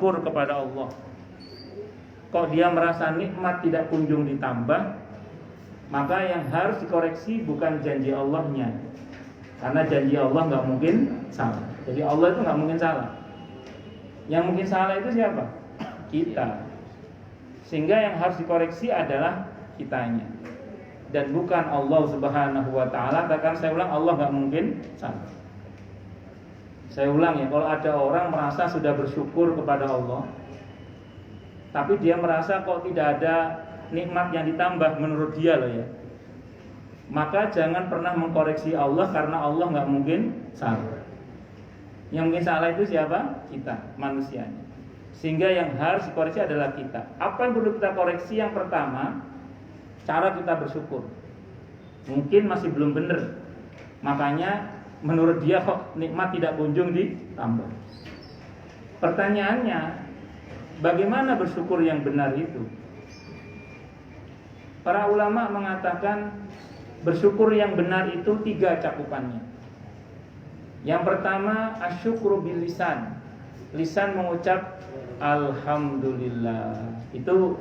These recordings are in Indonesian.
syukur kepada Allah. Kok dia merasa nikmat tidak kunjung ditambah, maka yang harus dikoreksi bukan janji Allahnya, karena janji Allah nggak mungkin salah. Jadi Allah itu nggak mungkin salah. Yang mungkin salah itu siapa? Kita. Sehingga yang harus dikoreksi adalah kitanya, dan bukan Allah Subhanahu wa ta'ala. Karena saya ulang, Allah nggak mungkin salah. Saya ulang ya, kalau ada orang merasa sudah bersyukur kepada Allah, tapi dia merasa kok tidak ada nikmat yang ditambah menurut dia loh ya, maka jangan pernah mengkoreksi Allah, karena Allah nggak mungkin salah. Yang mungkin salah itu siapa? Kita, manusianya. Sehingga yang harus dikoreksi adalah kita. Apa yang perlu kita koreksi? Yang pertama, cara kita bersyukur. Mungkin masih belum benar, makanya menurut dia kok nikmat tidak kunjung ditambah. Pertanyaannya, bagaimana bersyukur yang benar itu? Para ulama mengatakan bersyukur yang benar itu 3 cakupannya. Yang pertama, asyukru bil lisan. Lisan mengucap alhamdulillah. Itu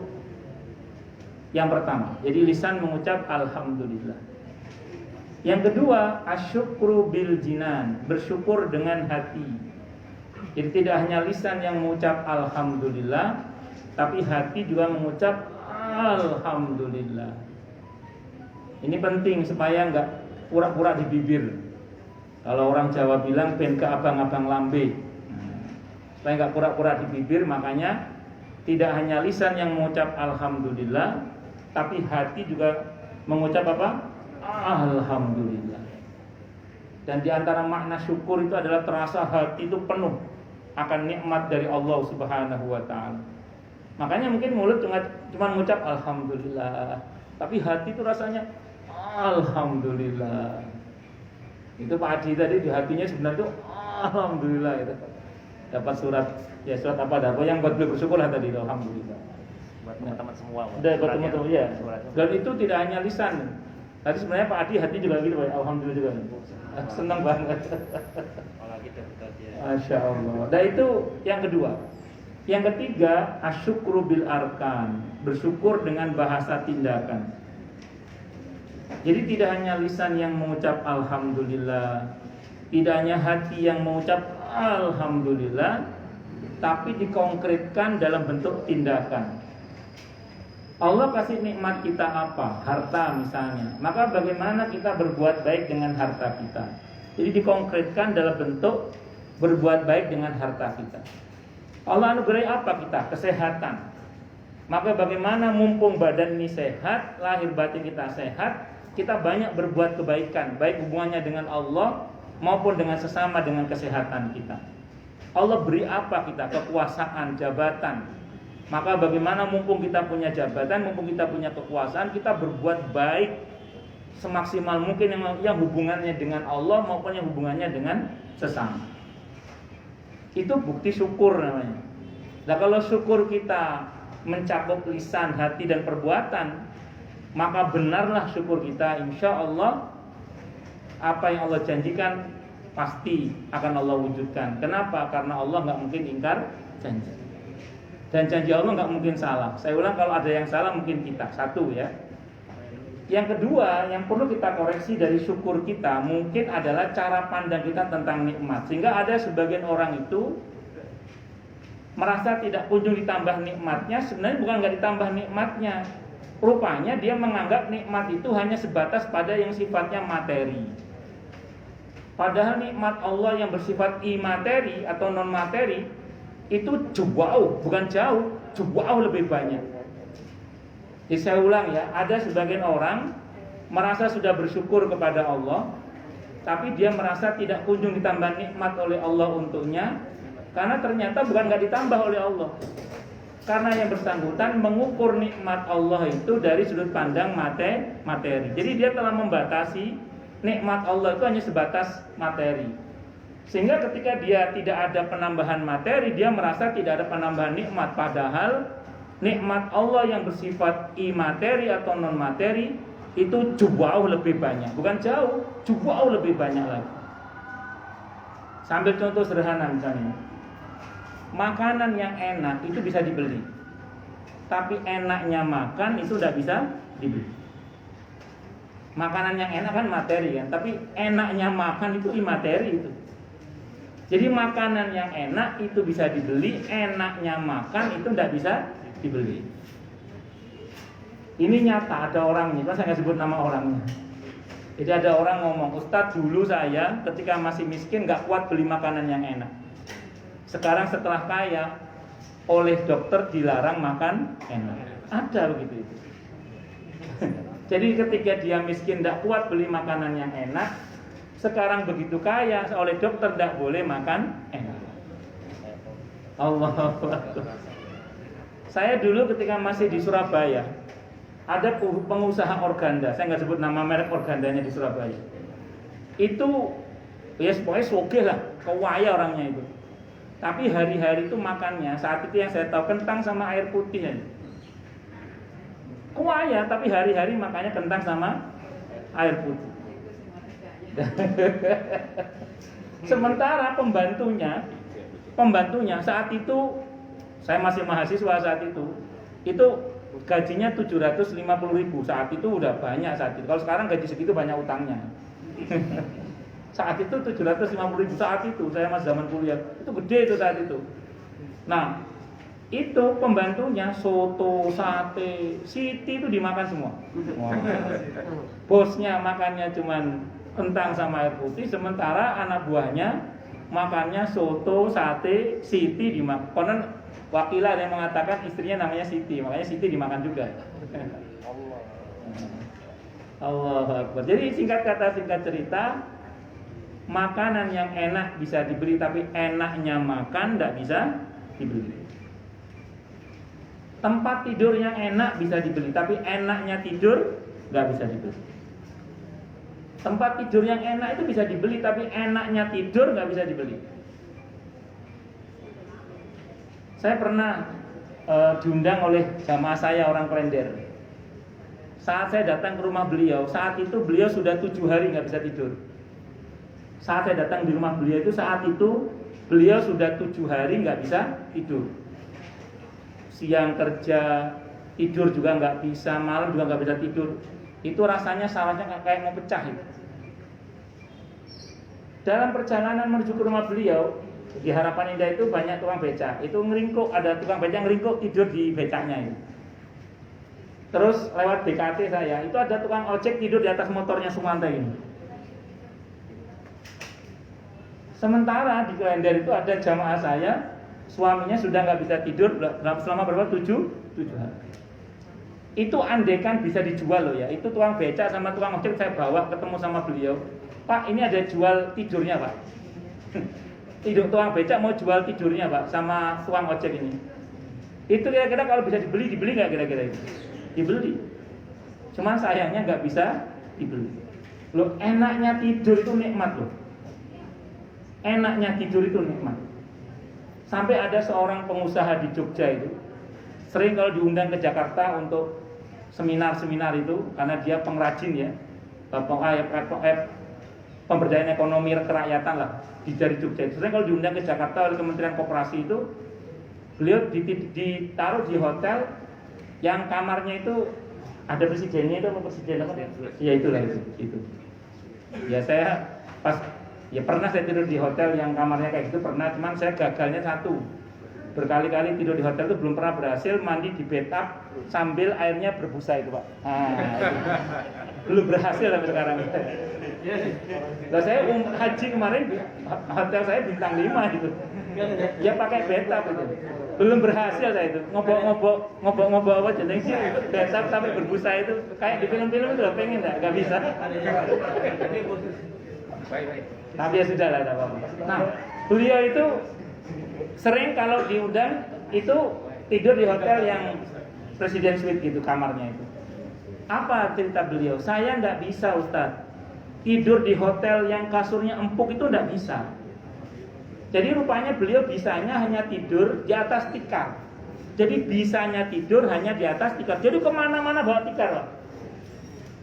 yang pertama. Jadi lisan mengucap alhamdulillah. Yang kedua, asyukru bil jinan. Bersyukur dengan hati. Jadi tidak hanya lisan yang mengucap alhamdulillah, tapi hati juga mengucap alhamdulillah. Ini penting supaya enggak pura-pura di bibir. Kalau orang Jawa bilang ben ke abang-abang lambe. Supaya enggak pura-pura di bibir, makanya tidak hanya lisan yang mengucap alhamdulillah, tapi hati juga mengucap apa? Alhamdulillah. Dan di antara makna syukur itu adalah terasa hati itu penuh akan nikmat dari Allah Subhanahu wa ta'ala. Makanya mungkin mulut cuma mengucap alhamdulillah, tapi hati itu rasanya alhamdulillah. Itu Pak Adi tadi di hatinya sebenarnya itu alhamdulillah itu. Dapat surat apa dah? Yang buat beliau bersyukur lah tadi itu alhamdulillah. Buat teman-teman semua. Buat teman-teman ya. Dan itu tidak hanya lisan. Tadi sebenarnya Pak Adi hati juga gitu, Pak. Alhamdulillah juga. Senang banget. Kalau gitu ya. Masya Allah. Dan itu yang kedua. Yang ketiga, asyukru bil arkan. Bersyukur dengan bahasa tindakan. Jadi tidak hanya lisan yang mengucap alhamdulillah, tidak hanya hati yang mengucap alhamdulillah, tapi dikonkretkan dalam bentuk tindakan. Allah kasih nikmat kita apa? Harta misalnya. Maka bagaimana kita berbuat baik dengan harta kita? Jadi dikonkretkan dalam bentuk berbuat baik dengan harta kita. Allah anugerahi apa kita? Kesehatan. Maka bagaimana mumpung badan ini sehat, lahir batin kita sehat, kita banyak berbuat kebaikan, baik hubungannya dengan Allah maupun dengan sesama dengan kesehatan kita. Allah beri apa kita? Kekuasaan, jabatan. Maka bagaimana mumpung kita punya jabatan, mumpung kita punya kekuasaan, kita berbuat baik semaksimal mungkin yang hubungannya dengan Allah maupun yang hubungannya dengan sesama. Itu bukti syukur namanya. Nah, kalau syukur kita mencakup lisan, hati dan perbuatan, maka benarlah syukur kita, insya Allah apa yang Allah janjikan pasti akan Allah wujudkan. Kenapa? Karena Allah nggak mungkin ingkar janji. Dan janji Allah nggak mungkin salah. Saya ulang, kalau ada yang salah mungkin kita. Satu ya. Yang kedua, yang perlu kita koreksi dari syukur kita mungkin adalah cara pandang kita tentang nikmat. Sehingga ada sebagian orang itu merasa tidak kunjung ditambah nikmatnya. Sebenarnya bukan nggak ditambah nikmatnya. Rupanya dia menganggap nikmat itu hanya sebatas pada yang sifatnya materi. Padahal nikmat Allah yang bersifat imateri atau non materi itu jauh, bukan jauh, jauh lebih banyak. Jadi saya ulang ya, ada sebagian orang merasa sudah bersyukur kepada Allah, tapi dia merasa tidak kunjung ditambah nikmat oleh Allah untuknya, karena ternyata bukan nggak ditambah oleh Allah. Karena yang bersangkutan mengukur nikmat Allah itu dari sudut pandang materi. Jadi dia telah membatasi nikmat Allah itu hanya sebatas materi. Sehingga ketika dia tidak ada penambahan materi, dia merasa tidak ada penambahan nikmat. Padahal nikmat Allah yang bersifat imateri atau non materi itu jauh lebih banyak. Bukan jauh lebih banyak lagi. Sambil contoh sederhana misalnya. makanan yang enak itu bisa dibeli, tapi enaknya makan itu tidak bisa dibeli. Makanan yang enak kan materi kan, tapi enaknya makan itu imateri itu. Jadi makanan yang enak itu bisa dibeli, enaknya makan itu tidak bisa dibeli. Ini nyata, ada orangnya, kan saya nggak sebut nama orangnya. Jadi ada orang ngomong, Ustadz dulu saya ketika masih miskin nggak kuat beli makanan yang enak. Sekarang setelah kaya, oleh dokter dilarang makan enak. Ada begitu itu. Jadi ketika dia miskin nggak kuat beli makanan yang enak, sekarang begitu kaya oleh dokter tidak boleh makan enak. Allah. Saya dulu ketika masih di Surabaya, ada pengusaha organda, saya nggak sebut nama merek organdanya di Surabaya. Itu ya pokoknya sogeh lah, kewaya orangnya itu. Tapi hari-hari itu makannya, saat itu yang saya tahu kentang sama air putih aja. Kewaya, tapi hari-hari makannya kentang sama air putih. Sementara pembantunya saat itu, saya masih mahasiswa saat itu gajinya 750.000. Saat itu udah banyak saat itu. Kalau sekarang gaji segitu banyak utangnya. Saat itu 750.000 saat itu, saya masih zaman kuliah. Itu gede itu saat itu. Nah, itu pembantunya soto, sate, siti itu dimakan semua. Wow. Bosnya makannya cuman kentang sama air putih, sementara anak buahnya makannya soto, sate, siti dimakan. Konon wakilah yang mengatakan istrinya namanya Siti, makanya Siti dimakan juga. Allah Akbar. Jadi singkat kata singkat cerita, makanan yang enak bisa dibeli, tapi enaknya makan tidak bisa dibeli. Tempat tidur yang enak bisa dibeli, tapi enaknya tidur nggak bisa dibeli. Tempat tidur yang enak itu bisa dibeli, tapi enaknya tidur nggak bisa dibeli. Saya pernah diundang oleh jamaah saya orang Klender. Saat saya datang ke rumah beliau, saat itu beliau sudah 7 hari nggak bisa tidur. Saat saya datang di rumah beliau itu, saat itu beliau sudah 7 hari nggak bisa tidur. Siang kerja, tidur juga nggak bisa, malam juga nggak bisa tidur. Itu rasanya salahnya kayak mau pecah itu. Dalam perjalanan menuju ke rumah beliau, di Harapan Indah itu banyak tukang becak. Itu ngeringkuk, ada tukang becak ngeringkuk tidur di becaknya itu. Terus lewat BKT saya, itu ada tukang ojek tidur di atas motornya Sumanta ini. Sementara di Klender itu ada jamaah saya, suaminya sudah nggak bisa tidur selama berapa? 7 hari. Itu andekan bisa dijual loh ya. Itu tukang becak sama tukang ojek saya bawa ketemu sama beliau. Pak, ini ada jual tidurnya Pak. Tukang becak mau jual tidurnya Pak sama tukang ojek ini. Itu kira-kira kalau bisa dibeli nggak kira-kira itu? Dibeli. Cuman sayangnya nggak bisa dibeli. Loh, enaknya tidur itu nikmat loh. Enaknya tidur itu nikmat. Sampai ada seorang pengusaha di Jogja itu sering kalau diundang ke Jakarta untuk seminar-seminar itu, karena dia pengrajin ya, pemberdayaan ekonomi kerakyatan lah dari Jogja itu. Sering kalau diundang ke Jakarta oleh Kementerian Koperasi itu, beliau ditaruh di hotel yang kamarnya itu ada presidennya itu, apa presiden apa? Ya itulah itu. Ya saya pernah saya tidur di hotel yang kamarnya kayak gitu, pernah, cuman saya gagalnya satu. Berkali-kali tidur di hotel itu belum pernah berhasil mandi di bathtub sambil airnya berbusa itu Pak. Belum berhasil sampai sekarang. Lah saya haji kemarin hotel saya bintang 5 gitu. Ya pakai bathtub itu. Belum berhasil saya itu. Ngobok apa jenenge sih bathtub sampai berbusa itu kayak di film-film itu pengen enggak bisa. Tapi ya sudah lah, tidak apa-apa. Nah, beliau itu sering kalau diundang itu tidur di hotel yang Presiden Suite gitu kamarnya itu. Apa cerita beliau? Saya nggak bisa Ustadz tidur di hotel yang kasurnya empuk, itu nggak bisa. Jadi rupanya beliau bisanya hanya tidur di atas tikar. Jadi bisanya tidur hanya di atas tikar. Jadi kemana-mana bawa tikar Pak.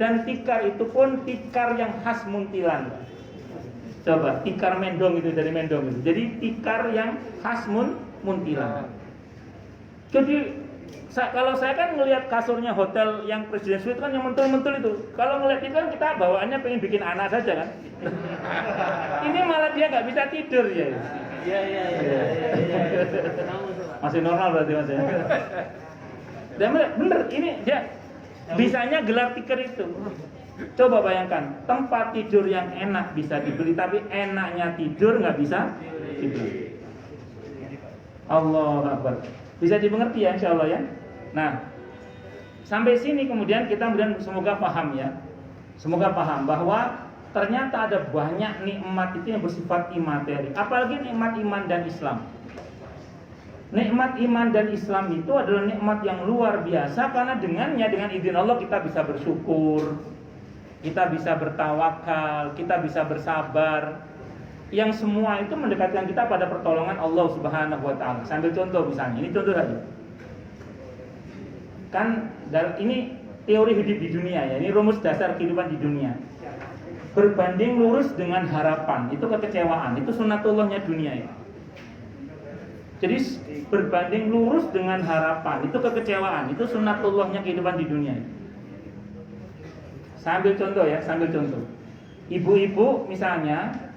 Dan tikar itu pun tikar yang khas Muntilan Pak. Coba tikar mendong itu dari mendong itu. Jadi tikar yang khas muntilan. Jadi kalau saya kan ngelihat kasurnya hotel yang Presiden Suite kan yang mentul-mentul itu. Kalau ngelihat itu kan kita bawaannya pengen bikin anak saja kan. Ini malah dia nggak bisa tidur ya. Iya. Masih normal berarti Mas ya. Dan bener ini dia bisanya gelar tikar itu. Coba bayangkan, tempat tidur yang enak bisa dibeli, tapi enaknya tidur nggak bisa dibeli. Allahu Akbar. Bisa dimengerti ya insya Allah ya. Nah, sampai sini kemudian kita semoga paham ya. Semoga paham bahwa ternyata ada banyak nikmat itu yang bersifat imateri. Apalagi nikmat iman dan Islam. Nikmat iman dan Islam itu adalah nikmat yang luar biasa karena dengannya, dengan izin Allah kita bisa bersyukur, kita bisa bertawakal, kita bisa bersabar. Yang semua itu mendekatkan kita pada pertolongan Allah Subhanahu wa taala. Sambil contoh misalnya, ini contoh saja. Kan ini teori hidup di dunia ya, ini rumus dasar kehidupan di dunia. Berbanding lurus dengan harapan, itu kekecewaan, itu sunatullahnya dunia ya. Jadi berbanding lurus dengan harapan, itu kekecewaan, itu sunatullahnya kehidupan di dunia. Sambil contoh ya, sambil contoh. Ibu-ibu misalnya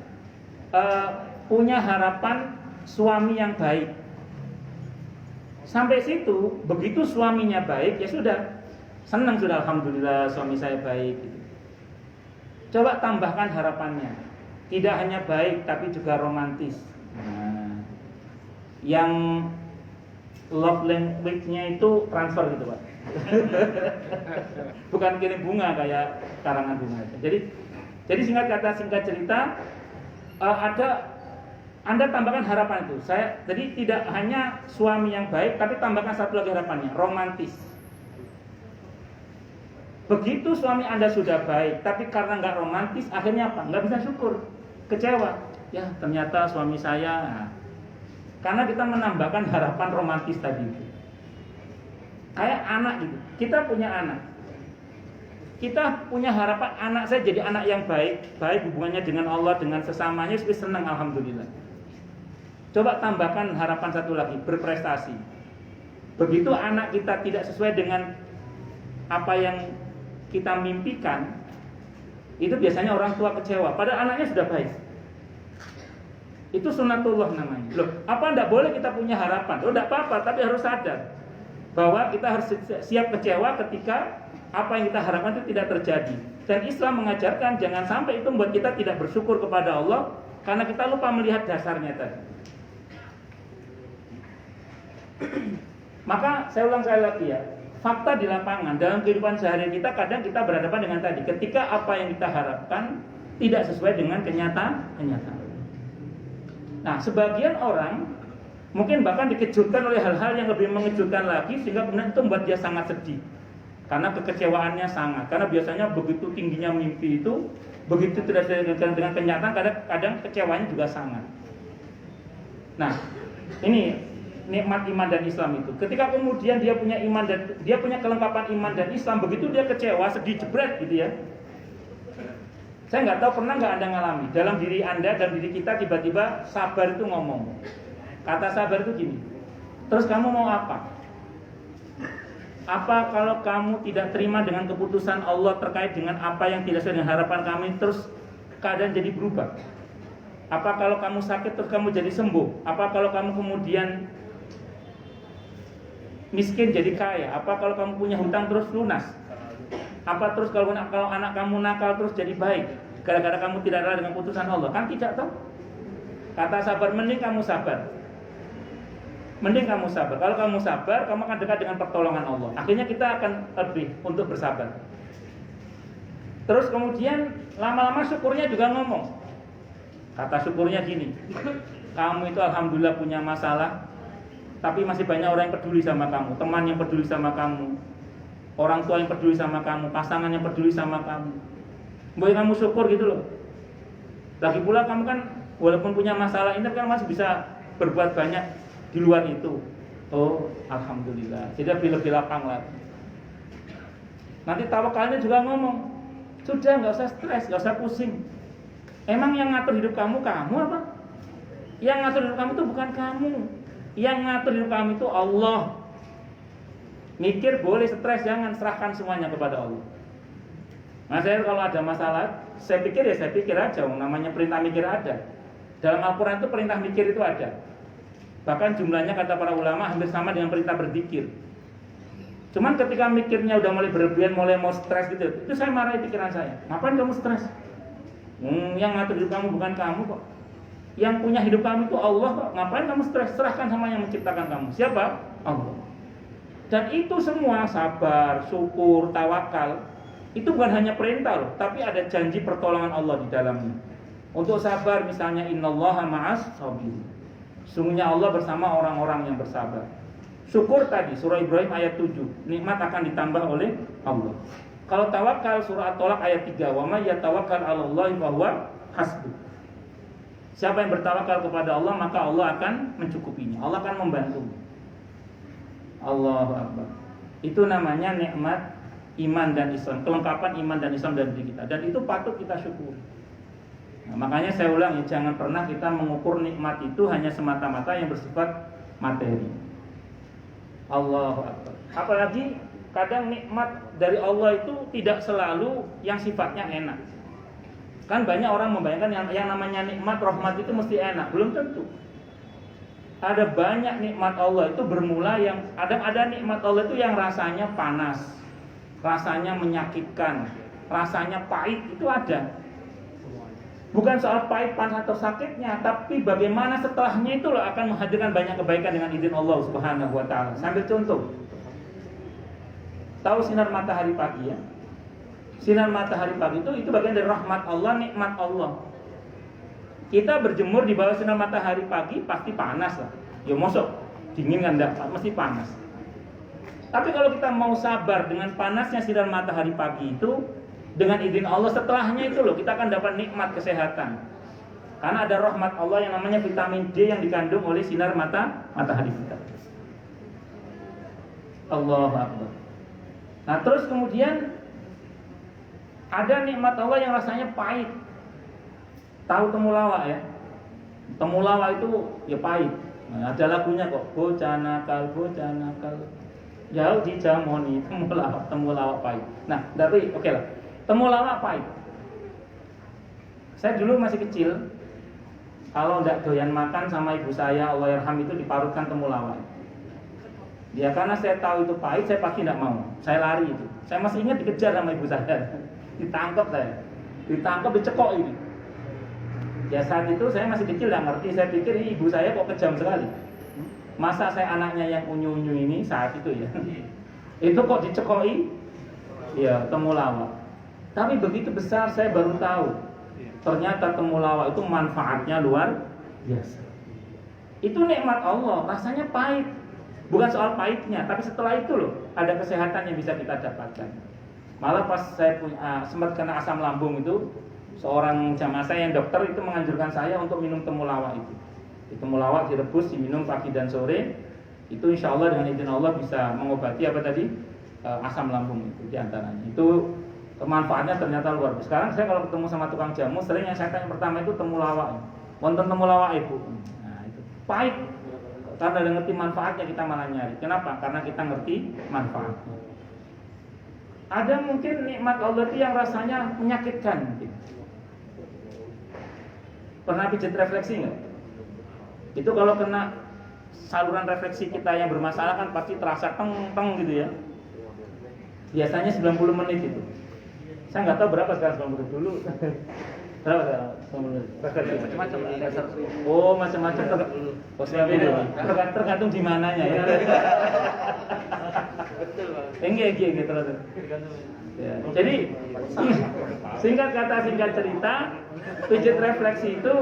punya harapan suami yang baik. Sampai situ, begitu suaminya baik, ya sudah, senang sudah, alhamdulillah suami saya baik. Coba tambahkan harapannya, tidak hanya baik tapi juga romantis. Nah, yang love language-nya itu transfer gitu Pak. Bukan kirim bunga kayak karangan bunga. Jadi singkat cerita, Anda tambahkan harapan itu. Jadi tidak hanya suami yang baik, tapi tambahkan satu lagi harapannya, romantis. Begitu suami Anda sudah baik, tapi karena nggak romantis, akhirnya apa? Nggak bisa syukur, kecewa. Ya ternyata suami saya. Karena kita menambahkan harapan romantis tadi itu. Kayak anak gitu. Kita punya anak. Kita punya harapan anak saya jadi anak yang baik hubungannya dengan Allah, dengan sesamanya, supaya senang, alhamdulillah. Coba tambahkan harapan satu lagi, berprestasi. Begitu anak kita tidak sesuai dengan apa yang kita mimpikan, itu biasanya orang tua kecewa, padahal anaknya sudah baik. Itu sunatullah namanya. Loh, apa enggak boleh kita punya harapan? Oh, enggak apa-apa, tapi harus sadar bahwa kita harus siap kecewa ketika apa yang kita harapkan itu tidak terjadi. Dan Islam mengajarkan jangan sampai itu membuat kita tidak bersyukur kepada Allah karena kita lupa melihat dasarnya tadi. Maka saya ulang sekali lagi ya, fakta di lapangan dalam kehidupan sehari kita kadang kita berhadapan dengan tadi, ketika apa yang kita harapkan tidak sesuai dengan kenyataan. Nah, sebagian orang mungkin bahkan dikejutkan oleh hal-hal yang lebih mengejutkan lagi sehingga kemudian itu membuat dia sangat sedih. Karena kekecewaannya sangat. Karena biasanya begitu tingginya mimpi itu, begitu tidak sesuai dengan kenyataan, kadang kecewanya juga sangat. Nah, ini nikmat iman dan Islam itu. Ketika kemudian dia punya iman dan dia punya kelengkapan iman dan Islam, begitu dia kecewa, sedih, jebret gitu ya. Saya nggak tahu pernah nggak Anda ngalami dalam diri Anda dan diri kita tiba-tiba sabar itu ngomong. Kata sabar itu gini. Terus kamu mau apa? Apa kalau kamu tidak terima dengan keputusan Allah terkait dengan apa yang tidak sesuai dengan harapan kami, terus keadaan jadi berubah? Apa kalau kamu sakit terus kamu jadi sembuh? Apa kalau kamu kemudian miskin jadi kaya? Apa kalau kamu punya hutang terus lunas? Apa terus kalau anak kamu nakal terus jadi baik gara-gara kamu tidak rela dengan keputusan Allah? Kan tidak tahu. Kata sabar, mending kamu sabar. Mending kamu sabar. Kalau kamu sabar, kamu akan dekat dengan pertolongan Allah. Akhirnya kita akan lebih untuk bersabar. Terus kemudian lama-lama syukurnya juga ngomong. Kata syukurnya gini, kamu itu alhamdulillah punya masalah, tapi masih banyak orang yang peduli sama kamu, teman yang peduli sama kamu, orang tua yang peduli sama kamu, pasangan yang peduli sama kamu. Boleh kamu syukur gitu loh. Lagi pula kamu kan walaupun punya masalah ini kan masih bisa berbuat banyak di luar itu. Oh, alhamdulillah. Jadi lebih lapang lagi. Nanti tawakalnya juga ngomong, sudah nggak usah stres, nggak usah pusing. Emang yang ngatur hidup kamu apa? Yang ngatur hidup kamu itu bukan kamu. Yang ngatur hidup kamu itu Allah. Mikir boleh, stres jangan, serahkan semuanya kepada Allah. Nah, saya kalau ada masalah, saya pikir aja, namanya perintah mikir ada. Dalam Al-Quran itu perintah mikir itu ada. Bahkan jumlahnya kata para ulama hampir sama dengan perintah berzikir. Cuman ketika mikirnya udah mulai berlebihan, mulai mau stres gitu, itu saya marahi pikiran saya. Ngapain kamu stres? Yang ngatur hidup kamu bukan kamu kok. Yang punya hidup kamu itu Allah kok. Ngapain kamu stres? Serahkan sama yang menciptakan kamu. Siapa? Allah. Dan itu semua sabar, syukur, tawakal, itu bukan hanya perintah loh, tapi ada janji pertolongan Allah di dalamnya. Untuk sabar misalnya innallaha ma'as sabirin. Sungguhnya Allah bersama orang-orang yang bersabar. Syukur tadi surah Ibrahim ayat 7, nikmat akan ditambah oleh Allah. Kalau tawakal surah At-Tolak ayat 3, wa may yatawakkal 'alallahi fahuwa hasbuh. Siapa yang bertawakal kepada Allah maka Allah akan mencukupinya. Allah akan membantunya. Allahu Akbar. Itu namanya nikmat iman dan Islam, kelengkapan iman dan Islam dari diri kita. Dan itu patut kita syukuri. Nah, makanya saya ulangi, jangan pernah kita mengukur nikmat itu hanya semata-mata yang bersifat materi. Allahu Akbar. Apalagi kadang nikmat dari Allah itu tidak selalu yang sifatnya enak. Kan banyak orang membayangkan yang namanya nikmat rahmat itu mesti enak, belum tentu. Ada banyak nikmat Allah itu bermula yang ada nikmat Allah itu yang rasanya panas, rasanya menyakitkan, rasanya pahit, itu ada. Bukan soal pahit, panas atau sakitnya, tapi bagaimana setelahnya itu loh akan menghadirkan banyak kebaikan dengan izin Allah Subhanahu wa taala. Sambil contoh. Tahu sinar matahari pagi ya? Sinar matahari pagi itu bagian dari rahmat Allah, nikmat Allah. Kita berjemur di bawah sinar matahari pagi pasti panas lah. Ya mosok dingin kan enggak, mesti panas. Tapi kalau kita mau sabar dengan panasnya sinar matahari pagi itu, dengan izin Allah setelahnya itu loh kita akan dapat nikmat kesehatan. Karena ada rahmat Allah yang namanya vitamin D yang dikandung oleh sinar matahari kita. Allahu Akbar. Nah, terus kemudian ada nikmat Allah yang rasanya pahit. Tahu temulawak ya? Temulawak itu ya pahit. Nah, ada lagunya kok, bocah nakal, jauh di jamoni, temulawak pahit. Nah, tapi oke lah. Temulawak pahit. Saya dulu masih kecil, kalau enggak doyan makan sama ibu saya, Allahyarham, itu diparutkan temulawak. Ya karena saya tahu itu pahit, saya pasti enggak mau. Saya lari itu. Saya masih ingat dikejar sama ibu saya. Ditangkap saya. Ditangkap, dicekok ini. Ya saat itu saya masih kecil, enggak ngerti. Saya pikir ini ibu saya kok kejam sekali. Masa saya anaknya yang unyu-unyu ini saat itu ya. Itu kok dicekoi? Ya, temulawak. Tapi begitu besar saya baru tahu. Ternyata temulawak itu manfaatnya luar biasa. Itu nikmat Allah, rasanya pahit. Bukan soal pahitnya, tapi setelah itu loh ada kesehatan yang bisa kita dapatkan. Malah pas saya sempat kena asam lambung itu, seorang jamaah saya yang dokter itu menganjurkan saya untuk minum temulawak itu. Temulawak direbus, diminum pagi dan sore. Itu insya Allah dengan izin Allah bisa mengobati apa tadi? Asam lambung itu diantaranya. Itu manfaatnya ternyata luar biasa. Sekarang saya kalau ketemu sama tukang jamu, sering yang saya tanya pertama itu temulawak. Wonten temulawak ibu. Nah itu pahit. Karena udah ngerti manfaatnya kita malah nyari. Kenapa? Karena kita ngerti manfaatnya. Ada mungkin nikmat Allah itu yang rasanya menyakitkan mungkin. Pernah pijat refleksi nggak? Itu kalau kena saluran refleksi kita yang bermasalah kan pasti terasa teng-teng gitu ya. Biasanya 90 menit itu. Saya nggak tahu berapa sekarang 90 menit dulu. Berapa sekarang 90 menit? Macam-macam dasar. Oh, macam-macam tergantung di mananya ya. Betul, Bang. Enggak terus. Ya. Jadi singkat kata singkat cerita, pijat refleksi itu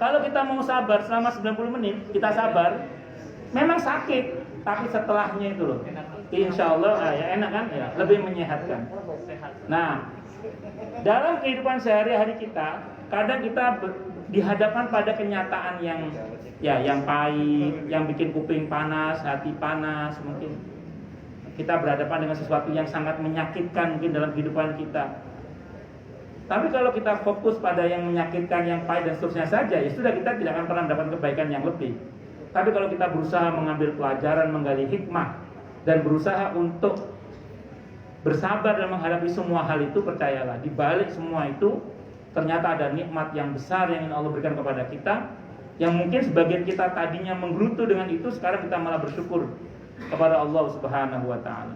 kalau kita mau sabar selama 90 menit, kita sabar. Memang sakit, tapi setelahnya itu loh. Insya Allah ya enak kan? Ya, lebih menyehatkan. Nah, dalam kehidupan sehari-hari kita, kadang kita dihadapkan pada kenyataan yang pahit, yang bikin kuping panas, hati panas mungkin. Kita berhadapan dengan sesuatu yang sangat menyakitkan mungkin dalam kehidupan kita. Tapi kalau kita fokus pada yang menyakitkan, yang pahit dan seterusnya saja, ya sudah kita tidak akan pernah mendapatkan kebaikan yang lebih. Tapi kalau kita berusaha mengambil pelajaran, menggali hikmah, dan berusaha untuk bersabar dan menghadapi semua hal itu, percayalah, di balik semua itu ternyata ada nikmat yang besar yang ingin Allah berikan kepada kita, yang mungkin sebagian kita tadinya menggerutu dengan itu, sekarang kita malah bersyukur kepada Allah Subhanahu wa Ta'ala.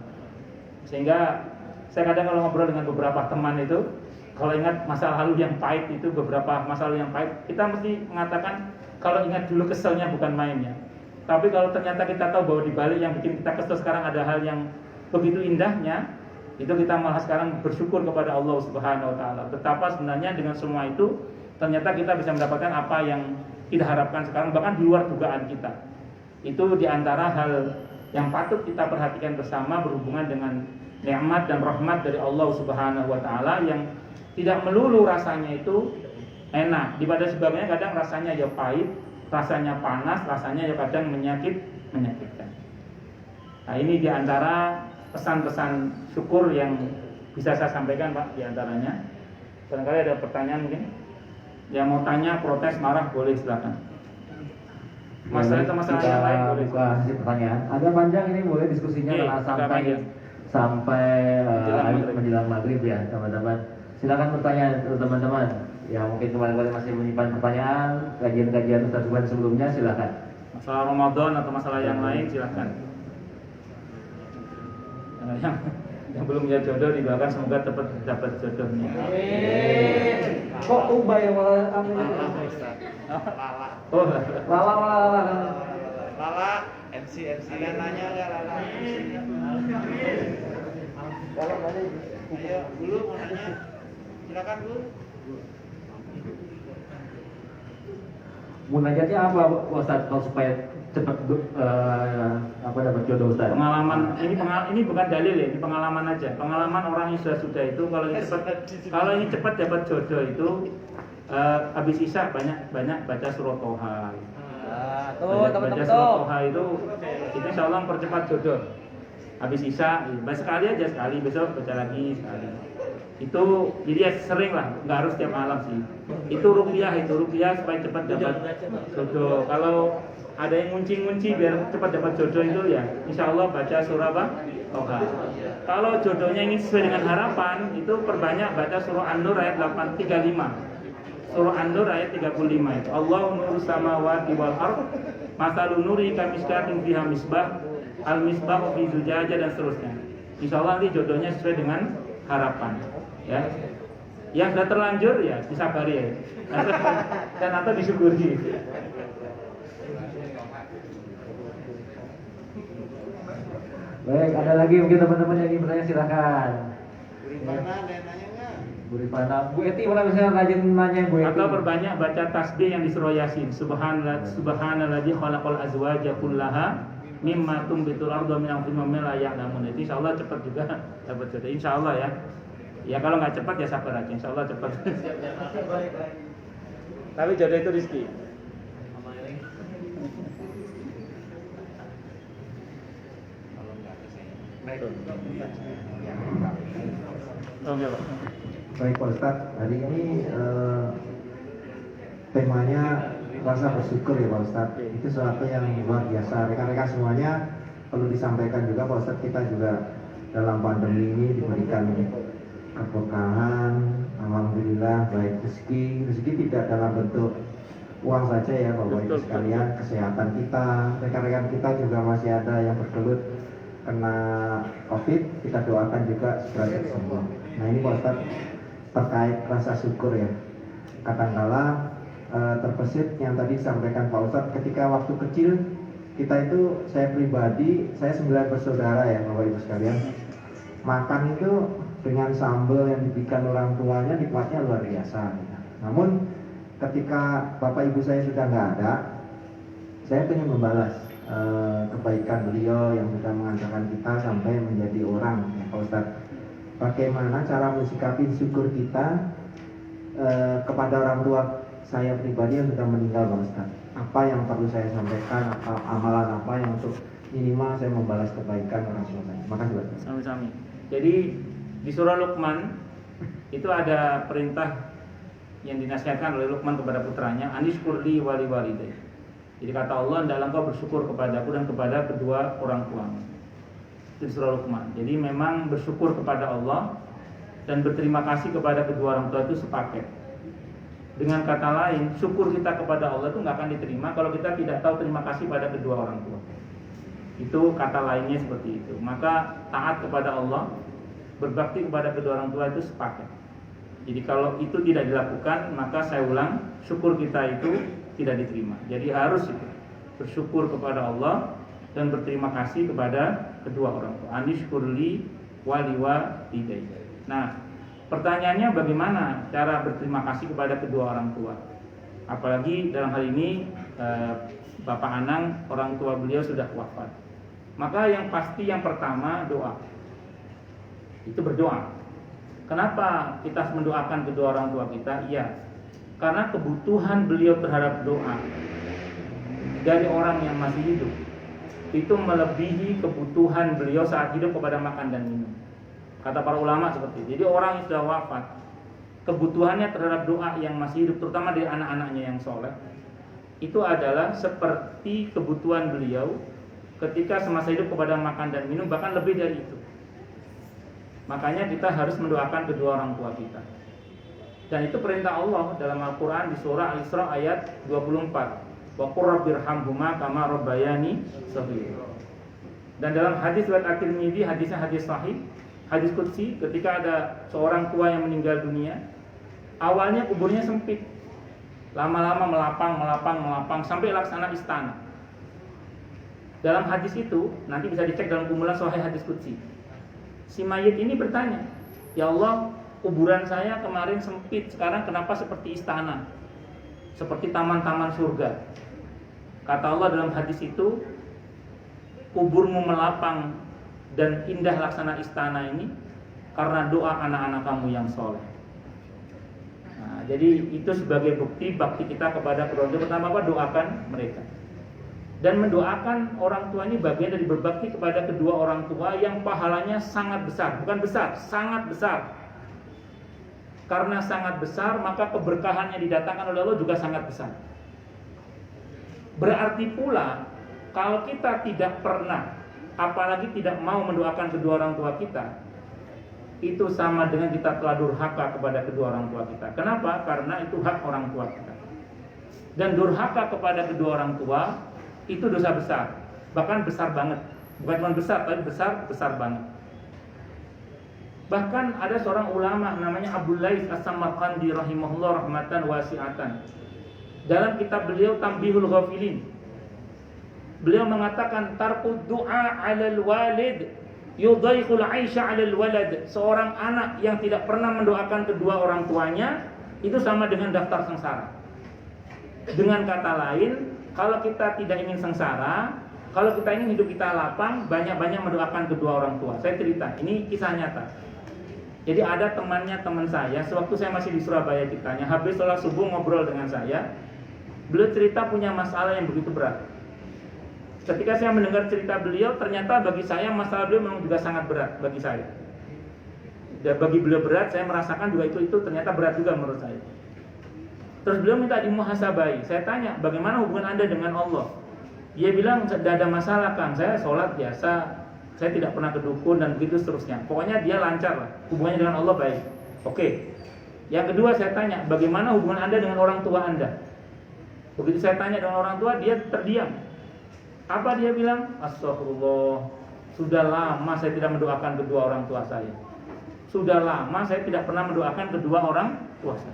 Sehingga saya kadang kalau ngobrol dengan beberapa teman itu, kalau ingat masa lalu yang pahit itu, beberapa masa lalu yang pahit, kita mesti mengatakan kalau ingat dulu keselnya bukan mainnya. Tapi kalau ternyata kita tahu bahwa di balik yang bikin kita kesel sekarang ada hal yang begitu indahnya, itu kita malah sekarang bersyukur kepada Allah Subhanahu wa Ta'ala. Betapa sebenarnya dengan semua itu ternyata kita bisa mendapatkan apa yang kita harapkan sekarang, bahkan di luar dugaan kita. Itu diantara hal yang patut kita perhatikan bersama berhubungan dengan nikmat dan rahmat dari Allah Subhanahu wa Ta'ala, yang tidak melulu rasanya itu enak. Di pada sebabnya kadang rasanya ya pahit, rasanya panas, rasanya ya kadang menyakitkan. Nah, ini diantara pesan-pesan syukur yang bisa saya sampaikan, Pak, diantaranya. Barangkali ada pertanyaan mungkin? Yang mau tanya, protes, marah, boleh silakan. Masalah itu masalah yang lain boleh. Buka sesi pertanyaan. Agak panjang ini, boleh diskusinya karena sampai menjelang maghrib ya, teman-teman. Silakan bertanya teman-teman. Ya mungkin kemarin masih menyimpan pertanyaan, kajian-kajian Ustaz Subhan sebelumnya, silakan. Masalah Ramadan atau masalah yang lain silakan. Yang belum punya jodoh didoakan semoga dapat jodohnya. Amin. Kok ubay malah amin. Lala. Oh, Lala. MC. Ada nanya nggak Lala? Ayo, dulu mau nanya. Silakan dulu. Munajatnya apa Ustaz kalau supaya cepat dapat jodoh Ustaz? Pengalaman ini bukan dalil ya, ini pengalaman aja. Pengalaman orang yang sudah itu kalau ini cepat dapat jodoh itu habis Isya banyak baca surah Toha. Baca surah Toha itu insya Allah mempercepat jodoh. Habis Isya, baca sekali aja, sekali, besok baca lagi sekali. Itu jadi ya sering lah, nggak harus tiap malam sih. Itu ruqyah supaya cepat dapat jodoh. Kalau ada yang ngunci biar cepat dapat jodoh itu ya insya Allah baca surah apa? Toha. Kalau jodohnya ingin sesuai dengan harapan, itu perbanyak baca surah An-Nur ayat 835. Surah An-Nur ayat 35 itu. Allahu nurus samawati wal ardh, masalun nuri kamiskatin fiha misbah, al misbah fi zujajah, dan seterusnya. Insya Allah nanti jodohnya sesuai dengan harapan. Ya, yang sudah terlanjur ya disabari ya, dan atau disyukuri. Baik, ada lagi mungkin teman-teman yang ingin bertanya, silakan. Bu Rifana ada yang nanya nggak? Bu Rifana, Bu Eti mana bisa rajin nanya Bu Eti? Atau perbanyak baca tasbih yang di surah Yasin. Subhanalladzi khalaqal azwaja kullaha mimma tumbitul ardu min al-qimami la ya'lamun. Itu insyaallah cepat juga dapat jodoh insyaallah ya. Ya kalau nggak cepat ya sabar aja, insyaallah cepat. Tapi jodoh itu rezeki. Oke, Pak. Baik Pak Ustadz, hari ini temanya rasa bersyukur ya Pak Ustadz. Itu sesuatu yang luar biasa. Rekan-rekan semuanya perlu disampaikan juga Pak Ustadz, kita juga dalam pandemi ini diberikan keberkahan, alhamdulillah, baik rezeki tidak dalam bentuk uang saja ya Bapak Ibu sekalian, kesehatan kita, rekan-rekan kita juga masih ada yang bergelut kena COVID, kita doakan juga segera sembuh. Nah ini Pak Ustadz terkait rasa syukur ya, kadangkala terbesit yang tadi disampaikan Pak Ustadz, ketika waktu kecil kita itu, saya pribadi, saya 9 bersaudara ya Bapak Ibu sekalian, makan itu dengan sambal yang diberikan orang tuanya nikmatnya luar biasa. Namun ketika bapak ibu saya sudah nggak ada, saya ingin membalas kebaikan beliau yang sudah mengantarkan kita sampai menjadi orang ya Pak Ustadz. Bagaimana cara mensikapi syukur kita kepada orang tua saya pribadi yang sudah meninggal Pak Ustadz? Apa yang perlu saya sampaikan, amalan apa yang untuk minimal saya membalas kebaikan orang tua saya? Terima kasih Pak Ustadz. Sami-sami. Jadi di surah Luqman itu ada perintah yang dinasihatkan oleh Luqman kepada putranya, Anishkurli wali walidayya. Jadi kata Allah, hendaklah engkau bersyukur kepadaku dan kepada kedua orang tuamu. Itu surah Luqman. Jadi memang bersyukur kepada Allah dan berterima kasih kepada kedua orang tua itu sepaket. Dengan kata lain, syukur kita kepada Allah itu nggak akan diterima kalau kita tidak tahu terima kasih pada kedua orang tua. Itu kata lainnya seperti itu. Maka taat kepada Allah, berbakti kepada kedua orang tua itu sepaket. Jadi kalau itu tidak dilakukan, maka saya ulang, syukur kita itu tidak diterima. Jadi harus itu bersyukur kepada Allah dan berterima kasih kepada kedua orang tua. Anishkurli waliwalidayya. Nah, pertanyaannya bagaimana cara berterima kasih kepada kedua orang tua? Apalagi dalam hal ini Bapak Anang, orang tua beliau sudah wafat. Maka yang pasti yang pertama doa. Itu berdoa. Kenapa kita harus mendoakan kedua orang tua kita? Iya, karena kebutuhan beliau terhadap doa dari orang yang masih hidup itu melebihi kebutuhan beliau saat hidup kepada makan dan minum. Kata para ulama seperti itu. Jadi orang yang sudah wafat, kebutuhannya terhadap doa yang masih hidup, terutama dari anak-anaknya yang soleh, itu adalah seperti kebutuhan beliau ketika semasa hidup kepada makan dan minum, bahkan lebih dari itu. Makanya kita harus mendoakan kedua orang tua kita. Dan itu perintah Allah dalam Al-Quran di surah Al-Isra ayat 24. Wa qur rabbirhamhuma kama rabbayani shaghira. Dan dalam hadis riwayat At-Tirmidzi, hadisnya hadis sahih, hadis qudsi, ketika ada seorang tua yang meninggal dunia, awalnya kuburnya sempit, lama-lama melapang sampai laksana istana. Dalam hadis itu nanti bisa dicek dalam kumpulan sahih hadis qudsi. Si mayit ini bertanya, ya Allah, kuburan saya kemarin sempit, sekarang kenapa seperti istana, seperti taman-taman surga? Kata Allah dalam hadis itu, kuburmu melapang dan indah laksana istana ini karena doa anak-anak kamu yang soleh. Nah, jadi itu sebagai bukti bakti kita kepada kedua orang tua. Pertama apa? Doakan mereka. Dan mendoakan orang tua ini bagian dari berbakti kepada kedua orang tua yang pahalanya sangat besar. Bukan besar, sangat besar. Karena sangat besar, maka keberkahan yang didatangkan oleh Allah juga sangat besar. Berarti pula, kalau kita tidak pernah, apalagi tidak mau mendoakan kedua orang tua kita, itu sama dengan kita telah durhaka kepada kedua orang tua kita. Kenapa? Karena itu hak orang tua kita. Dan durhaka kepada kedua orang tua itu dosa besar, bahkan besar banget. Bukan cuma besar, tapi besar banget. Bahkan ada seorang ulama namanya Abdul Lais As-Samarqandi rahimahullah rahmatan wasi'atan. Dalam kitab beliau Tambihul Ghafilin, beliau mengatakan tarku du'a 'alal walid yudhaiqul 'aisha 'alal walad. Seorang anak yang tidak pernah mendoakan kedua orang tuanya itu sama dengan daftar sengsara. Dengan kata lain, kalau kita tidak ingin sengsara, kalau kita ingin hidup kita lapang, banyak-banyak mendoakan kedua orang tua. Saya cerita, ini kisah nyata. Jadi ada teman saya, sewaktu saya masih di Surabaya ceritanya, habis sholat subuh ngobrol dengan saya, beliau cerita punya masalah yang begitu berat. Ketika saya mendengar cerita beliau, ternyata bagi saya masalah beliau memang juga sangat berat bagi saya. Dan bagi beliau berat, saya merasakan juga itu ternyata berat juga menurut saya. Terus beliau minta dimuhasabai. Saya tanya, bagaimana hubungan Anda dengan Allah? Dia bilang, tidak ada masalah Kang, saya sholat biasa, saya tidak pernah ke dukun dan begitu seterusnya. Pokoknya dia lancar lah, hubungannya dengan Allah baik. Oke. Yang kedua saya tanya, bagaimana hubungan Anda dengan orang tua Anda? Begitu saya tanya dengan orang tua, dia terdiam. Apa dia bilang? Astagfirullah, sudah lama saya tidak mendoakan kedua orang tua saya. Sudah lama saya tidak pernah mendoakan kedua orang tua saya.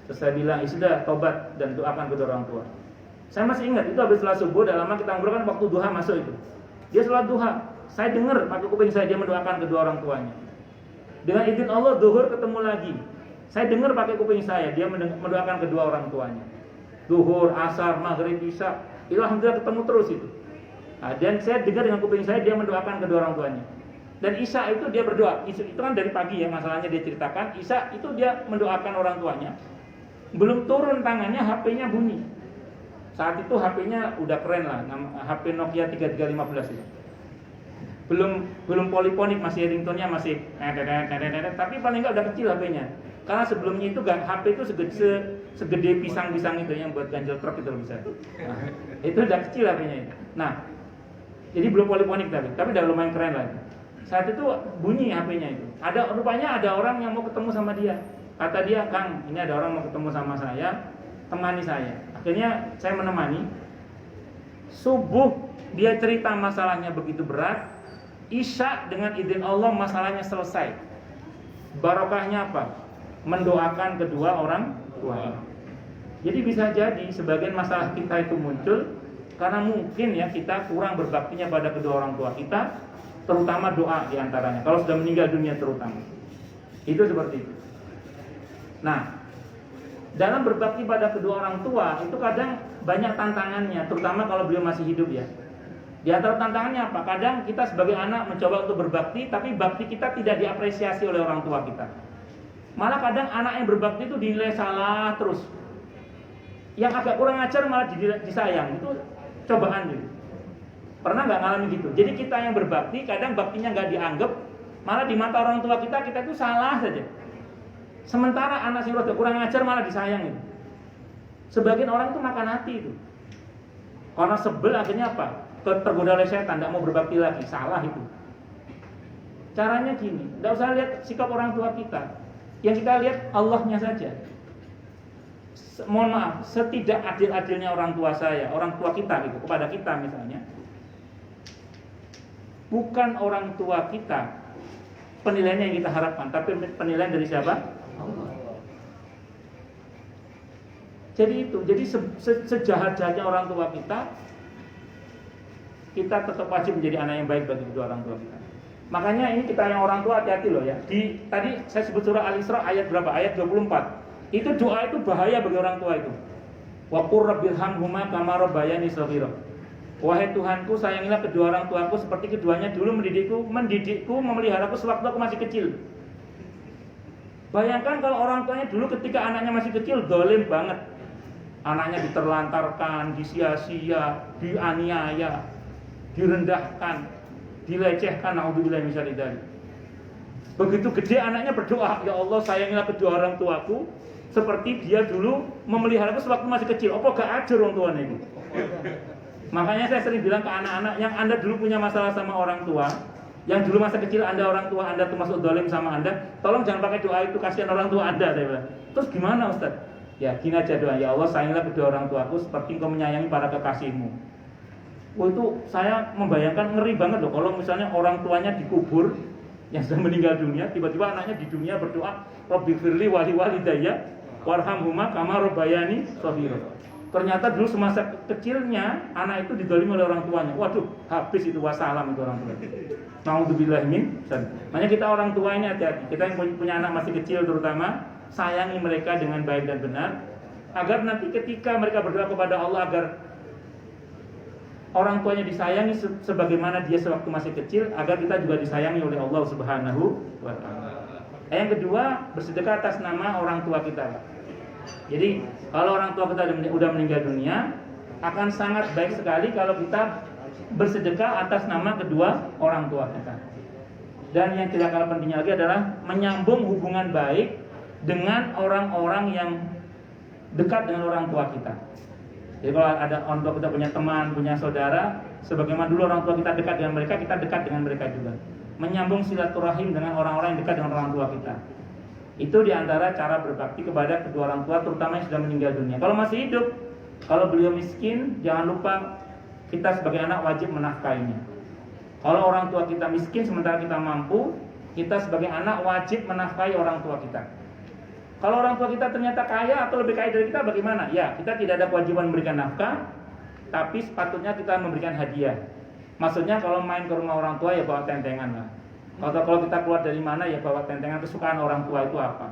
Terus saya bilang, ya sudah, tobat dan doakan kedua orang tua. Saya masih ingat, itu habis sholat subuh, udah lama kita ngobrol kan waktu duha masuk itu. Dia sholat duha, saya dengar pakai kuping saya dia mendoakan kedua orang tuanya. Dengan izin Allah, zuhur ketemu lagi. Saya dengar pakai kuping saya dia mendoakan kedua orang tuanya. Zuhur, asar, maghrib, isya, itu alhamdulillah ketemu terus itu. Nah, dan saya dengar dengan kuping saya dia mendoakan kedua orang tuanya. Dan isya itu dia berdoa. Itu kan dari pagi ya masalahnya dia ceritakan. Isya itu dia mendoakan orang tuanya. Belum turun tangannya, HP-nya bunyi. Saat itu HP-nya udah keren lah, HP Nokia 3315 itu. Belum poliponik, masih ringtone-nya masih tapi paling enggak udah kecil HP-nya. Karena sebelumnya itu HP itu segede pisang-pisang itu yang buat ganjel truk itu bisa. Nah, itu udah kecil HP-nya itu. Nah, jadi belum poliponik tapi udah lumayan keren lah. Saat itu bunyi HP-nya itu. Rupanya ada orang yang mau ketemu sama dia. Kata dia, "Kang, ini ada orang mau ketemu sama saya, temani saya." Akhirnya saya menemani. Subuh dia cerita masalahnya begitu berat. Isya dengan izin Allah masalahnya selesai. Barokahnya apa? Mendoakan kedua orang tua. Jadi bisa jadi sebagian masalah kita itu muncul karena mungkin ya kita kurang berbaktinya pada kedua orang tua kita, terutama doa diantaranya. Kalau sudah meninggal dunia terutama, itu seperti itu. Nah, dalam berbakti pada kedua orang tua itu kadang banyak tantangannya, terutama kalau beliau masih hidup ya. Di antara tantangannya apa? Kadang kita sebagai anak mencoba untuk berbakti, tapi bakti kita tidak diapresiasi oleh orang tua kita. Malah kadang anak yang berbakti itu dinilai salah terus. Yang agak kurang ajar malah disayang. Itu cobaan gitu. Pernah nggak ngalamin gitu? Jadi kita yang berbakti kadang baktinya nggak dianggap, malah di mata orang tua kita itu salah saja. Sementara anak yang rada kurang ajar malah disayang gitu. Sebagian orang itu makan hati itu. Karena sebel akhirnya apa? Tergoda oleh setan, tidak mau berbakti lagi. Salah itu. Caranya gini, tidak usah lihat sikap orang tua kita. Yang kita lihat Allahnya saja. Mohon maaf, setidak adil-adilnya orang tua saya, orang tua kita gitu, kepada kita misalnya, bukan orang tua kita penilaiannya yang kita harapkan, tapi penilaian dari siapa? Allah. Jadi itu, jadi sejahat-jahatnya orang tua kita tetap wajib menjadi anak yang baik bagi kedua orang tua kita. Makanya ini kita yang orang tua hati-hati loh ya. Tadi saya sebut surah Al-Isra ayat berapa? Ayat 24. Itu doa itu bahaya bagi orang tua itu. Wa qur rabbirhamhuma kama rabbayani shaghira. Wahai Tuhanku, sayangilah kedua orang tuaku seperti keduanya dulu mendidikku, memeliharaku sewaktu aku masih kecil. Bayangkan kalau orang tuanya dulu ketika anaknya masih kecil zalim banget. Anaknya diterlantarkan, disia-sia, dianiaya, direndahkan, dilecehkan, naudzubillah min dzalik. Begitu gede anaknya berdoa, "Ya Allah, sayangilah kedua orang tuaku seperti dia dulu memeliharaku sewaktu masih kecil." Apa gak ajar orang tuanya itu? Makanya saya sering bilang ke anak-anak yang Anda dulu punya masalah sama orang tua, yang dulu masa kecil Anda orang tua Anda termasuk zalim sama Anda, tolong jangan pakai doa itu, kasihan orang tua Anda, saya bilang. Terus gimana Ustaz? Ya gini aja doa, "Ya Allah, sayangilah kedua orang tuaku seperti Engkau menyayangi para kekasihmu." Oh, itu saya membayangkan ngeri banget loh kalau misalnya orang tuanya dikubur yang sudah meninggal dunia, tiba-tiba anaknya di dunia berdoa, "Rabbighfirli wa liwalidayya warhamhuma kama rabbayani shaghira." Ternyata dulu semasa kecilnya anak itu dizalimi oleh orang tuanya. Waduh, habis itu wassalam itu orang tua. Naudzubillah min dzalik. Makanya kita orang tua ini hati-hati. Kita yang punya anak masih kecil terutama, sayangi mereka dengan baik dan benar agar nanti ketika mereka berdoa kepada Allah agar orang tuanya disayangi sebagaimana dia sewaktu masih kecil, agar kita juga disayangi oleh Allah Subhanahu wa taala. Yang kedua, bersedekah atas nama orang tua kita. Jadi, kalau orang tua kita sudah meninggal dunia, akan sangat baik sekali kalau kita bersedekah atas nama kedua orang tua kita. Dan yang tidak kalah pentingnya lagi adalah menyambung hubungan baik dengan orang-orang yang dekat dengan orang tua kita. Jadi kalau ada orang tua kita punya teman, punya saudara, sebagaimana dulu orang tua kita dekat dengan mereka, kita dekat dengan mereka juga. Menyambung silaturahim dengan orang-orang yang dekat dengan orang tua kita. Itu diantara cara berbakti kepada kedua orang tua, terutama yang sudah meninggal dunia. Kalau masih hidup, kalau beliau miskin, jangan lupa kita sebagai anak wajib menafkahinya. Kalau orang tua kita miskin sementara kita mampu, kita sebagai anak wajib menafkahi orang tua kita. Kalau orang tua kita ternyata kaya atau lebih kaya dari kita, bagaimana? Ya, kita tidak ada kewajiban memberikan nafkah, tapi sepatutnya kita memberikan hadiah. Maksudnya kalau main ke rumah orang tua ya bawa tentengan lah. Kalau kita keluar dari mana ya bawa tentengan, kesukaan orang tua itu apa.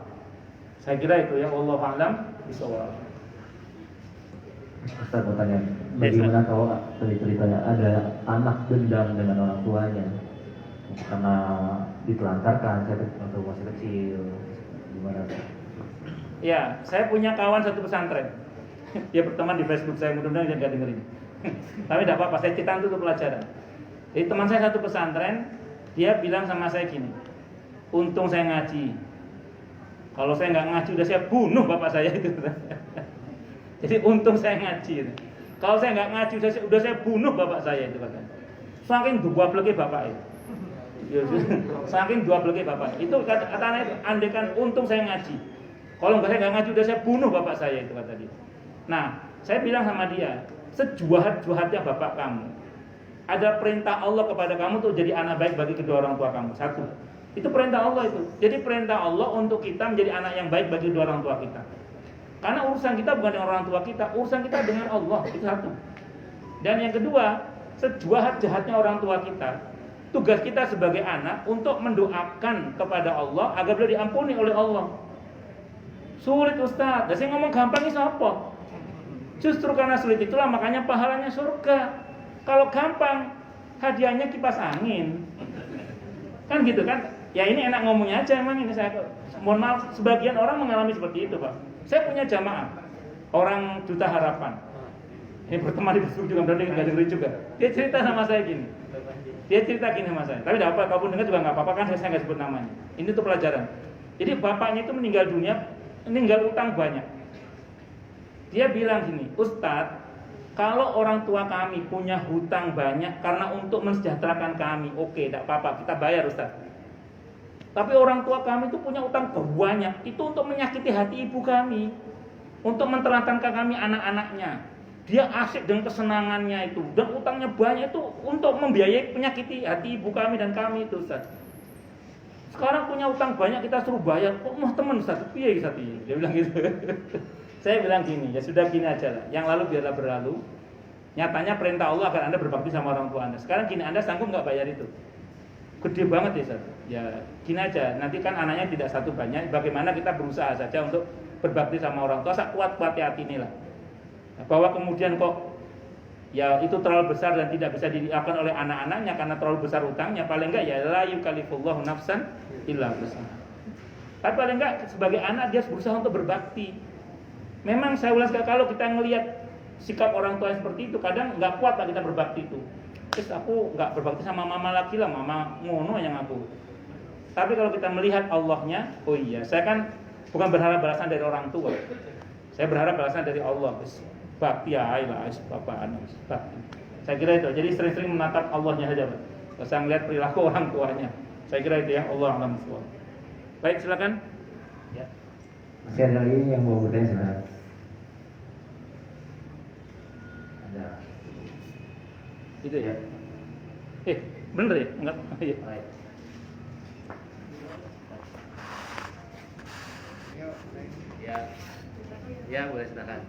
Saya kira itu ya, wallahu a'lam bishawab. Ustaz bertanya, bagaimana kalau dari ceritanya ada anak dendam dengan orang tuanya karena ditelantarkan atau masih kecil, gimana? Ya, saya punya kawan satu pesantren. Dia berteman di Facebook saya, mudah-mudahan dia nggak dengerin. Tapi tidak apa-apa, saya cerita itu untuk pelajaran. Jadi teman saya satu pesantren, dia bilang sama saya gini, untung saya ngaji. Kalau saya nggak ngaji udah saya bunuh bapak saya itu. Jadi untung saya ngaji. Kalau saya nggak ngaji udah saya bunuh bapak saya itu katanya. Saking dua belege bapak itu. Saking dua belege bapak. Itu katanya itu, andaikan untung saya ngaji. Kalau saya nggak ngaji udah saya bunuh bapak saya itu kata dia. Nah, saya bilang sama dia, sejuhat-juhatnya bapak kamu, ada perintah Allah kepada kamu untuk jadi anak baik bagi kedua orang tua kamu. Satu, itu perintah Allah itu. Jadi perintah Allah untuk kita menjadi anak yang baik bagi kedua orang tua kita. Karena urusan kita bukan dengan orang tua kita, urusan kita dengan Allah. Itu satu. Dan yang kedua, sejahat-jahatnya orang tua kita, tugas kita sebagai anak untuk mendoakan kepada Allah agar beliau diampuni oleh Allah. Sulit Ustaz. Dan saya ngomong gampang ini apa? Justru karena sulit itulah makanya pahalanya surga. Kalau gampang, hadiahnya kipas angin. Kan gitu kan? Ya ini enak ngomongnya aja emang ini saya. Mohon maaf, sebagian orang mengalami seperti itu, Pak. Saya punya jamaah orang Duta Harapan. Ini berteman di Facebook juga, berarti nggak dengerin juga. Dia cerita sama saya gini. Dia cerita gini sama saya. Tapi tidak apa, kalau pun dengar juga nggak apa-apa kan, saya nggak sebut namanya. Ini tuh pelajaran. Jadi bapaknya itu meninggal dunia, meninggal utang banyak. Dia bilang gini, Ustadz, kalau orang tua kami punya hutang banyak karena untuk mensejahterakan kami, oke, tidak apa-apa, kita bayar Ustadz. Tapi orang tua kami itu punya utang banyak, itu untuk menyakiti hati ibu kami, untuk mentelantarkan kami anak-anaknya. Dia asik dengan kesenangannya itu, dan utangnya banyak itu untuk membiayai penyakiti hati ibu kami dan kami itu Ustadz. Sekarang punya utang banyak kita suruh bayar, kok mah teman Ustadz, piye Ustadz? Dia bilang gitu. Saya bilang gini, ya sudah gini aja lah. Yang lalu biarlah berlalu. Nyatanya perintah Allah agar Anda berbakti sama orang tua Anda. Sekarang gini, Anda sanggup nggak bayar itu? Gede banget ya Ustaz. Ya gini aja, nanti kan anaknya tidak satu banyak. Bagaimana kita berusaha saja untuk berbakti sama orang tua. Kuat-kuat hati inilah. Nah, bahwa kemudian kok ya itu terlalu besar dan tidak bisa dilakukan oleh anak-anaknya karena terlalu besar utangnya. Paling enggak ya la yukallifullahu nafsan illa wus'aha. Tapi paling enggak sebagai anak dia berusaha untuk berbakti. Memang saya ulas kalau kita ngelihat sikap orang tua seperti itu kadang nggak kuat lah kita berbakti itu. Terus aku nggak berbakti sama mama lagi lah, mama ngono yang aku. Tapi kalau kita melihat Allahnya, oh iya, saya kan bukan berharap balasan dari orang tua. Saya berharap balasan dari Allah. Bakti ya lah, bapak anak bakti. Saya kira itu. Jadi sering-sering menatap Allahnya saja, Pak. Tidak usah melihat perilaku orang tuanya. Saya kira itu ya. Allah a'lam bishawab. Baik, silakan. Ya. Masih ada lagi yang mau bertanya sebentar? Ada. Itu ya. Bener ya? Enggak. Iya. Baik. Ya. Ya, boleh silakan.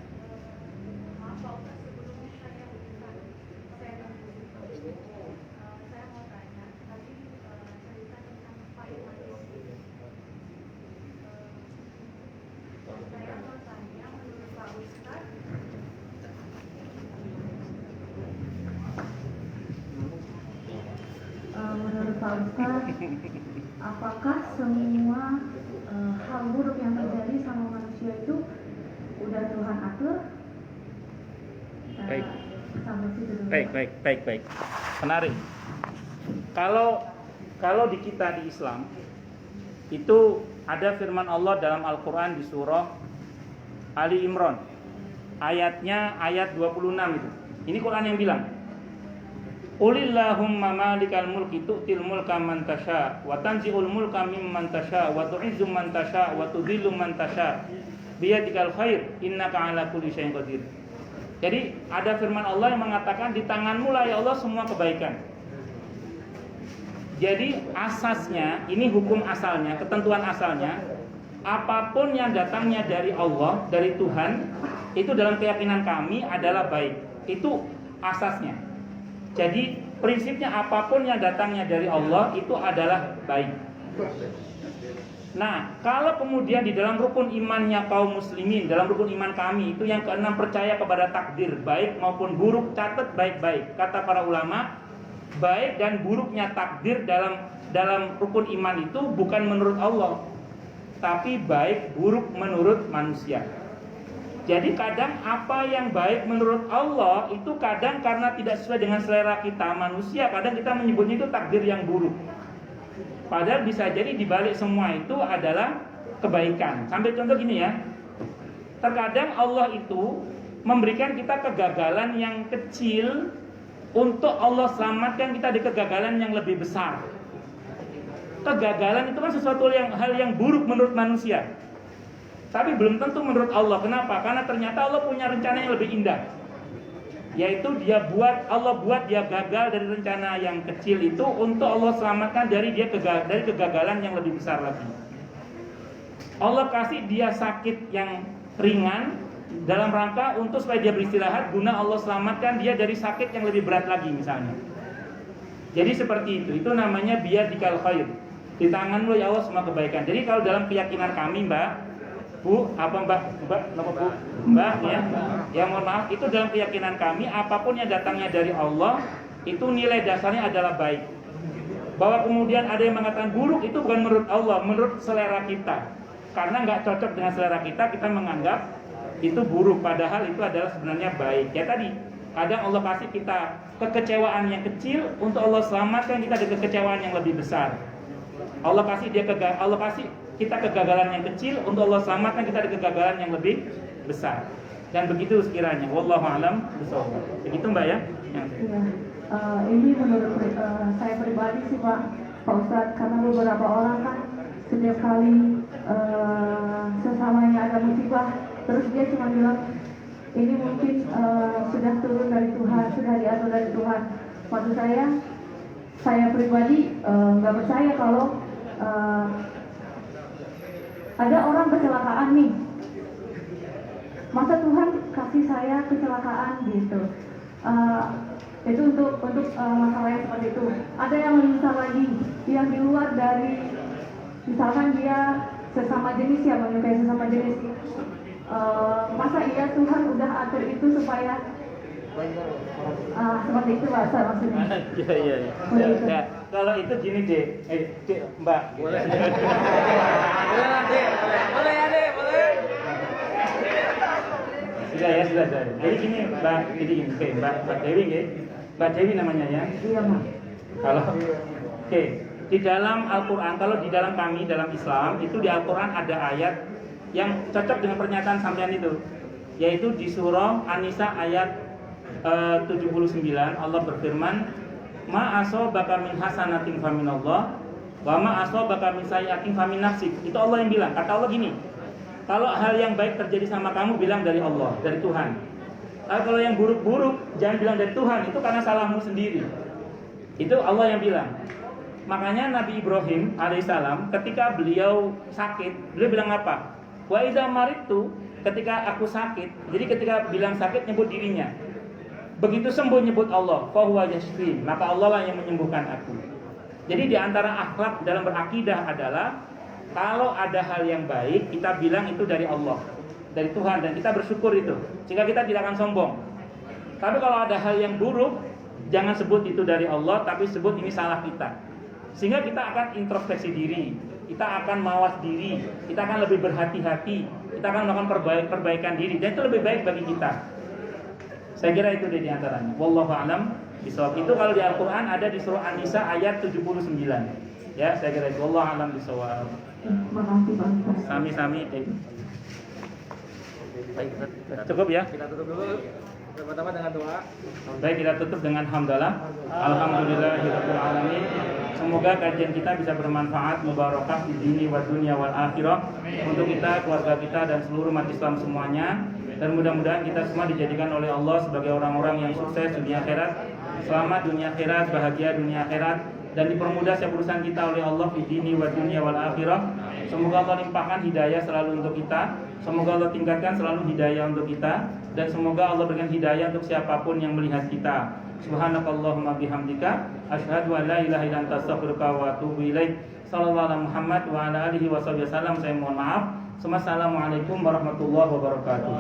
Menurut Pak Ustaz, apakah semua hal buruk yang terjadi sama manusia itu udah Tuhan atur? Baik. Sampai situ dulu. Baik. Menarik. Kalau di kita di Islam itu ada firman Allah dalam Al-Quran di surah Ali Imran, ayatnya ayat 26 itu. Ini Quran yang bilang, Qulillahumma malikal mulki tu'til mulka man tasha wa tanzi'ul mulka mimman tasha wa tu'izzu man tasha wa tudhillu man tasha biyadikal khair innaka ala kulli syai'in qadir. Jadi ada firman Allah yang mengatakan di tanganmu lah ya Allah semua kebaikan. Jadi asasnya, ini hukum asalnya, ketentuan asalnya, apapun yang datangnya dari Allah, dari Tuhan, itu dalam keyakinan kami adalah baik. Itu asasnya. Jadi prinsipnya apapun yang datangnya dari Allah itu adalah baik. Nah, kalau kemudian di dalam rukun imannya kaum muslimin, dalam rukun iman kami itu yang keenam percaya kepada takdir, baik maupun buruk, catat baik-baik. Kata para ulama, baik dan buruknya takdir dalam rukun iman itu bukan menurut Allah, tapi baik buruk menurut manusia. Jadi kadang apa yang baik menurut Allah itu kadang karena tidak sesuai dengan selera kita manusia, kadang kita menyebutnya itu takdir yang buruk. Padahal bisa jadi dibalik semua itu adalah kebaikan. Sambil contoh gini ya. Terkadang Allah itu memberikan kita kegagalan yang kecil untuk Allah selamatkan kita di kegagalan yang lebih besar. Kegagalan itu kan sesuatu hal yang buruk menurut manusia, tapi belum tentu menurut Allah. Kenapa? Karena ternyata Allah punya rencana yang lebih indah, yaitu Allah buat dia gagal dari rencana yang kecil itu untuk Allah selamatkan dari kegagalan yang lebih besar lagi. Allah kasih dia sakit yang ringan dalam rangka untuk supaya dia beristirahat, guna Allah selamatkan dia dari sakit yang lebih berat lagi misalnya. Jadi seperti itu namanya biyadikal khair. Di tanganmu ya Allah semua kebaikan. Jadi kalau dalam keyakinan kami Mbak, Bu, ya mohon maaf, itu dalam keyakinan kami apapun yang datangnya dari Allah itu nilai dasarnya adalah baik. Bahwa kemudian ada yang mengatakan buruk itu bukan menurut Allah, menurut selera kita. Karena nggak cocok dengan selera kita, kita menganggap itu buruk, padahal itu adalah sebenarnya baik. Ya tadi, kadang Allah kasih kita kekecewaan yang kecil untuk Allah selamatkan kita dari kekecewaan yang lebih besar. Allah kasih kita kegagalan yang kecil untuk Allah selamatkan kita dari kegagalan yang lebih besar. Dan begitu sekiranya. Wallahu a'lam bishawab. Begitu Mbak ya? Iya. Ini menurut saya pribadi sih Pak Ustadz, karena beberapa orang kan setiap kali sesamanya ada musibah, terus dia cuma bilang ini mungkin sudah turun dari Tuhan, sudah diatur dari Tuhan. Maksud saya pribadi nggak percaya kalau ada orang kecelakaan nih, masa Tuhan kasih saya kecelakaan gitu. Itu untuk masalah yang seperti itu. Ada yang lebih besar lagi, yang di luar dari, misalkan dia sesama jenis ya, menyukai sesama jenis. Masa iya Tuhan udah atur itu supaya seperti itu bahasa maksudnya. Iya. Ya, kalau itu gini deh, Mbak. Boleh boleh. Sudah. Jadi gini Mbak, Mbak Dewi nggih. Mbak Dewi namanya ya. Iya Pak. Di dalam Al-Quran, kalau di dalam kami, dalam Islam, itu di Al-Quran ada ayat yang cocok dengan pernyataan sampean itu, yaitu di surah An-Nisa ayat 79, Allah berfirman, ma asabaka min hasanatin faminallah wa ma asabaka min sayyi'atin famin nafsik. Itu Allah yang bilang. Kata Allah gini, kalau hal yang baik terjadi sama kamu, bilang dari Allah, dari Tuhan. Kalau yang buruk-buruk, jangan bilang dari Tuhan, itu karena salahmu sendiri. Itu Allah yang bilang. Makanya Nabi Ibrahim alaihissalam ketika beliau sakit, beliau bilang apa? Wa idza maridtu, ketika aku sakit. Jadi ketika bilang sakit nyebut dirinya. Begitu sembuh nyebut Allah, fa huwa yashfi, maka Allah lah yang menyembuhkan aku. Jadi di antara akhlak dalam berakidah adalah kalau ada hal yang baik, kita bilang itu dari Allah, dari Tuhan, dan kita bersyukur itu, sehingga kita tidak akan sombong. Tapi kalau ada hal yang buruk, jangan sebut itu dari Allah, tapi sebut ini salah kita. Sehingga kita akan introspeksi diri, kita akan mawas diri, kita akan lebih berhati-hati, kita akan melakukan perbaikan diri, dan itu lebih baik bagi kita. Saya kira itu di antaranya. Wallahu a'lam bishawab. Itu kalau di Al-Quran ada di surah An-Nisa ayat 79. Ya, saya kira itu. Wallahu a'lam bishawab. Makasih Pak Ustadz. Sami-sami. Baik, cukup ya. Kita tutup dulu pertama dengan doa. Baik, kita tutup dengan hamdalah. Alhamdulillahirabbil alamin. Semoga kajian kita bisa bermanfaat, mubarakah di dini wa dunya wal akhirah untuk kita, keluarga kita, dan seluruh umat Islam semuanya. Dan mudah-mudahan kita semua dijadikan oleh Allah sebagai orang-orang yang sukses dunia akhirat, selamat dunia akhirat, bahagia dunia akhirat, dan dipermudah setiap urusan kita oleh Allah di dini wa dunya wal akhirah. Semoga Allah limpahkan hidayah selalu untuk kita, semoga Allah tingkatkan selalu hidayah untuk kita, dan semoga Allah berikan hidayah untuk siapapun yang melihat kita. Subhanakallahumma bihamdika asyhadu an la ilaha illa anta astaghfiruka wa atubu ilaik. Sallallahu alaihi Muhammad wa ala alihi wasallam. Saya mohon maaf. Assalamualaikum warahmatullahi wabarakatuh.